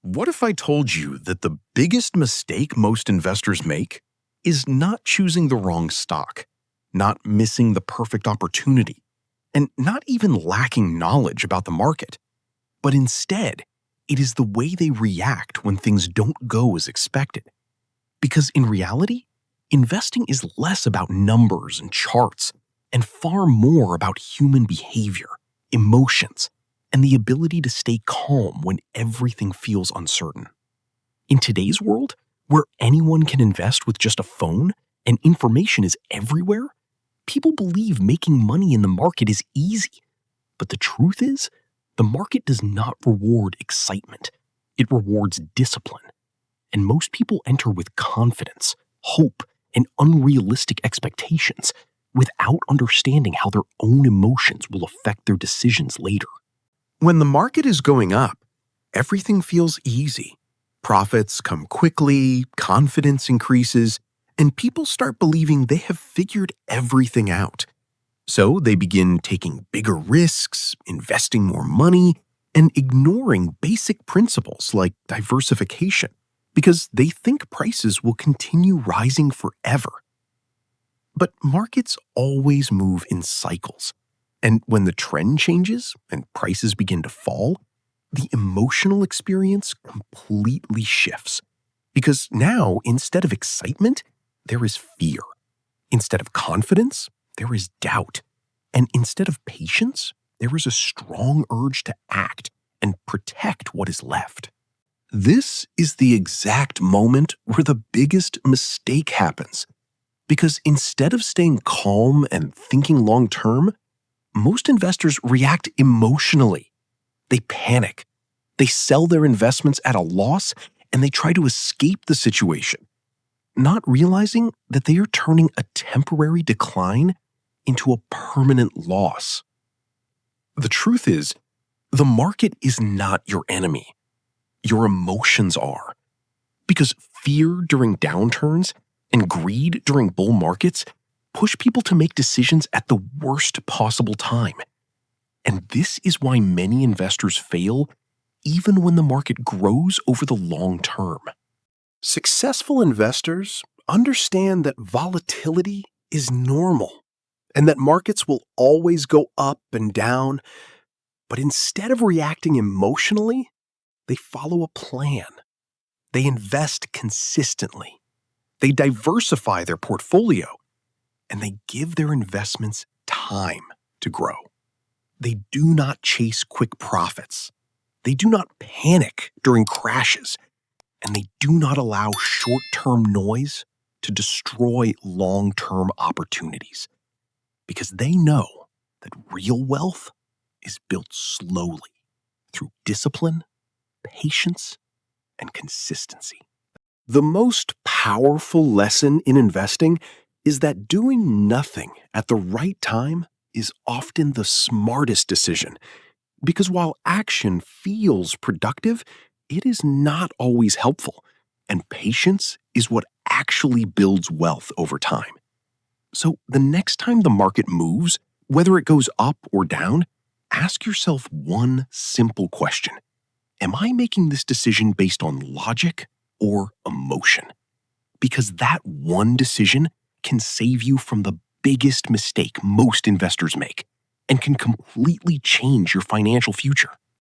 What if I told you that the biggest mistake most investors make is not choosing the wrong stock, not missing the perfect opportunity, and not even lacking knowledge about the market, but instead, it is the way they react when things don't go as expected. Because in reality, investing is less about numbers and charts and far more about human behavior, emotions, and the ability to stay calm when everything feels uncertain. In today's world, where anyone can invest with just a phone and information is everywhere, people believe making money in the market is easy. But the truth is, the market does not reward excitement. It rewards discipline. And most people enter with confidence, hope, and unrealistic expectations without understanding how their own emotions will affect their decisions later. When the market is going up, everything feels easy. Profits come quickly, confidence increases, and people start believing they have figured everything out. So they begin taking bigger risks, investing more money, and ignoring basic principles like diversification because they think prices will continue rising forever. But markets always move in cycles. And when the trend changes and prices begin to fall, the emotional experience completely shifts. Because now, instead of excitement, there is fear. Instead of confidence, there is doubt. And instead of patience, there is a strong urge to act and protect what is left. This is the exact moment where the biggest mistake happens. Because instead of staying calm and thinking long-term, most investors react emotionally. They panic. They sell their investments at a loss, and they try to escape the situation, not realizing that they are turning a temporary decline into a permanent loss. The truth is, the market is not your enemy. Your emotions are. Because fear during downturns and greed during bull markets push people to make decisions at the worst possible time. And this is why many investors fail even when the market grows over the long term. Successful investors understand that volatility is normal and that markets will always go up and down, but instead of reacting emotionally, they follow a plan. They invest consistently. They diversify their portfolio, and they give their investments time to grow. They do not chase quick profits. They do not panic during crashes, and they do not allow short-term noise to destroy long-term opportunities, because they know that real wealth is built slowly through discipline, patience, and consistency. The most powerful lesson in investing is that doing nothing at the right time is often the smartest decision, because while action feels productive, it is not always helpful, and patience is what actually builds wealth over time. So the next time the market moves, whether it goes up or down, ask yourself one simple question. Am I making this decision based on logic or emotion? Because that one decision can save you from the biggest mistake most investors make and can completely change your financial future.